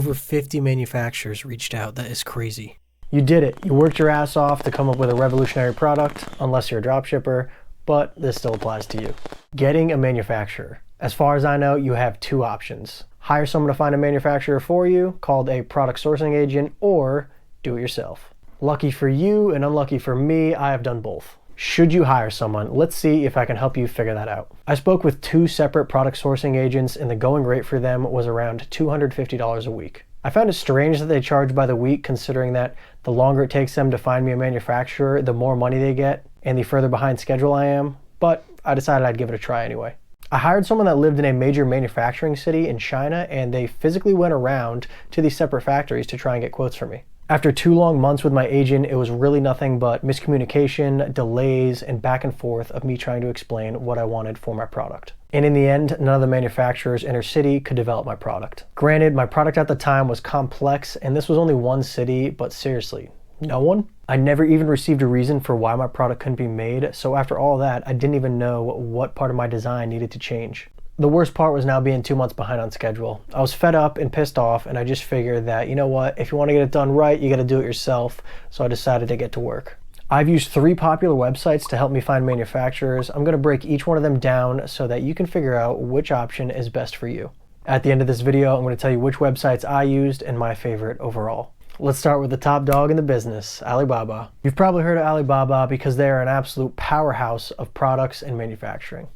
Over 50 manufacturers reached out. That is crazy. You did it. You worked your ass off to come up with a revolutionary product, unless you're a dropshipper, but this still applies to you. Getting a manufacturer. As far as I know, you have two options. Hire someone to find a manufacturer for you, called a product sourcing agent, or do it yourself. Lucky for you and unlucky for me, I have done both. Should you hire someone? Let's see if I can help you figure that out. I spoke with two separate product sourcing agents, and the going rate for them was around $250 a week. I found it strange that they charge by the week, considering that the longer it takes them to find me a manufacturer, the more money they get, and the further behind schedule I am, but I decided I'd give it a try anyway. I hired someone that lived in a major manufacturing city in China, and they physically went around to these separate factories to try and get quotes for me. After 2 long months with my agent, it was really nothing but miscommunication, delays, and back and forth of me trying to explain what I wanted for my product. And in the end, none of the manufacturers in our city could develop my product. Granted, my product at the time was complex, and this was only one city, but seriously, no one? I never even received a reason for why my product couldn't be made, so after all that, I didn't even know what part of my design needed to change. The worst part was now being 2 months behind on schedule. I was fed up and pissed off, and I just figured that, you know what, if you want to get it done right, you got to do it yourself, so I decided to get to work. I've used 3 popular websites to help me find manufacturers. I'm going to break each one of them down so that you can figure out which option is best for you. At the end of this video, I'm going to tell you which websites I used and my favorite overall. Let's start with the top dog in the business, Alibaba. You've probably heard of Alibaba because they are an absolute powerhouse of products and manufacturing.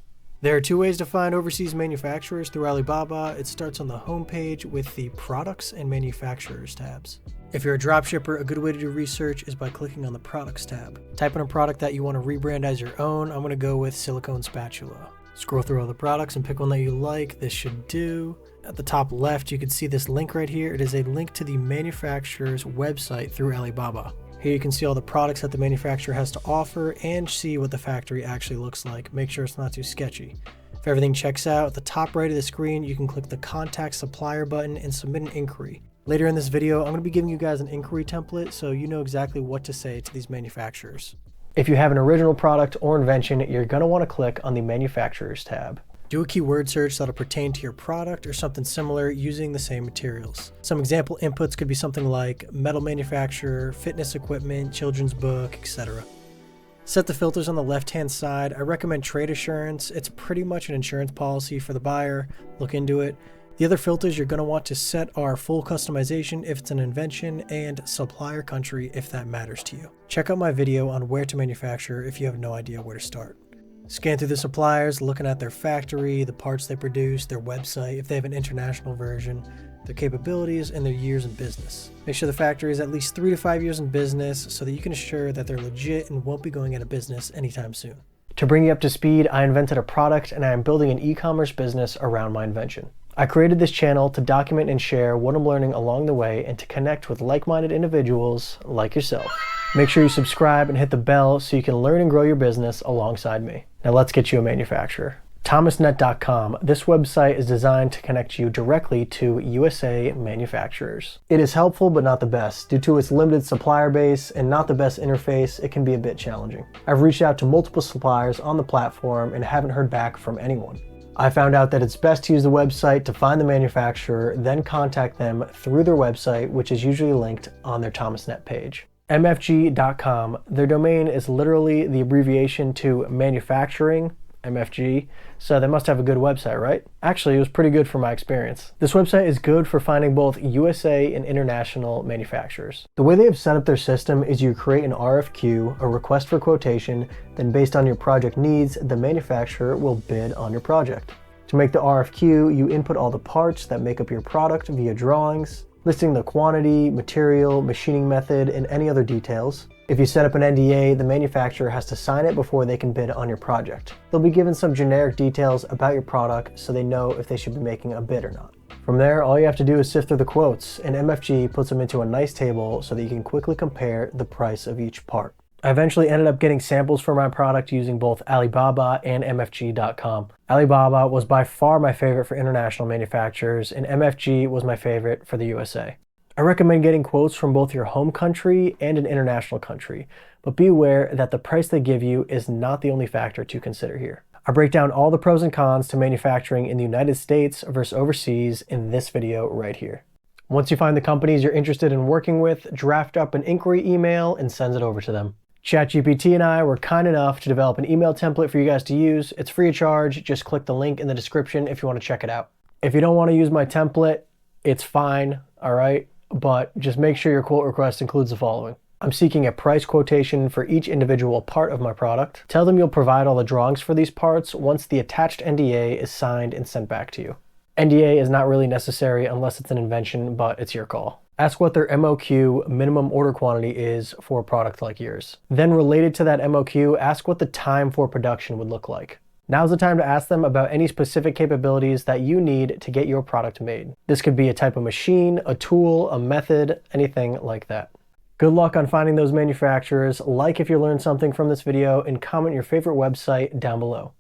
There are 2 ways to find overseas manufacturers through Alibaba. It starts on the homepage with the Products and Manufacturers tabs. If you're a dropshipper, a good way to do research is by clicking on the Products tab. Type in a product that you want to rebrand as your own. I'm going to go with silicone spatula. Scroll through all the products and pick one that you like. This should do. At the top left, you can see this link right here. It is a link to the manufacturer's website through Alibaba. Here you can see all the products that the manufacturer has to offer and see what the factory actually looks like. Make sure it's not too sketchy. If everything checks out, at the top right of the screen, you can click the Contact Supplier button and submit an inquiry. Later in this video, I'm going to be giving you guys an inquiry template so you know exactly what to say to these manufacturers. If you have an original product or invention, you're going to want to click on the Manufacturers tab. Do a keyword search that'll pertain to your product or something similar using the same materials. Some example inputs could be something like metal manufacturer, fitness equipment, children's book, etc. Set the filters on the left-hand side. I recommend trade assurance. It's pretty much an insurance policy for the buyer. Look into it. The other filters you're going to want to set are full customization if it's an invention and supplier country if that matters to you. Check out my video on where to manufacture if you have no idea where to start. Scan through the suppliers, looking at their factory, the parts they produce, their website, if they have an international version, their capabilities, and their years in business. Make sure the factory is at least 3 to 5 years in business so that you can assure that they're legit and won't be going out of business anytime soon. To bring you up to speed, I invented a product and I am building an e-commerce business around my invention. I created this channel to document and share what I'm learning along the way and to connect with like-minded individuals like yourself. Make sure you subscribe and hit the bell so you can learn and grow your business alongside me. Now let's get you a manufacturer. Thomasnet.com. This website is designed to connect you directly to USA manufacturers. It is helpful but not the best. Due to its limited supplier base and not the best interface, it can be a bit challenging. I've reached out to multiple suppliers on the platform and haven't heard back from anyone. I found out that it's best to use the website to find the manufacturer, then contact them through their website, which is usually linked on their Thomasnet page. MFG.com. Their domain is literally the abbreviation to manufacturing, MFG, so they must have a good website, right? Actually, it was pretty good for my experience. This website is good for finding both USA and international manufacturers. The way they have set up their system is you create an RFQ, a request for quotation, then based on your project needs, the manufacturer will bid on your project. To make the RFQ, you input all the parts that make up your product via drawings, listing the quantity, material, machining method, and any other details. If you set up an NDA, the manufacturer has to sign it before they can bid on your project. They'll be given some generic details about your product so they know if they should be making a bid or not. From there, all you have to do is sift through the quotes, and MFG puts them into a nice table so that you can quickly compare the price of each part. I eventually ended up getting samples for my product using both Alibaba and MFG.com. Alibaba was by far my favorite for international manufacturers, and MFG was my favorite for the USA. I recommend getting quotes from both your home country and an international country, but be aware that the price they give you is not the only factor to consider here. I break down all the pros and cons to manufacturing in the United States versus overseas in this video right here. Once you find the companies you're interested in working with, draft up an inquiry email and send it over to them. ChatGPT and I were kind enough to develop an email template for you guys to use. It's free of charge. Just click the link in the description if you want to check it out. If you don't want to use my template, it's fine, all right? But just make sure your quote request includes the following. I'm seeking a price quotation for each individual part of my product. Tell them you'll provide all the drawings for these parts once the attached NDA is signed and sent back to you. NDA is not really necessary unless it's an invention, but it's your call. Ask what their MOQ, minimum order quantity, is for a product like yours. Then related to that MOQ, ask what the time for production would look like. Now's the time to ask them about any specific capabilities that you need to get your product made. This could be a type of machine, a tool, a method, anything like that. Good luck on finding those manufacturers. Like if you learned something from this video, and comment your favorite website down below.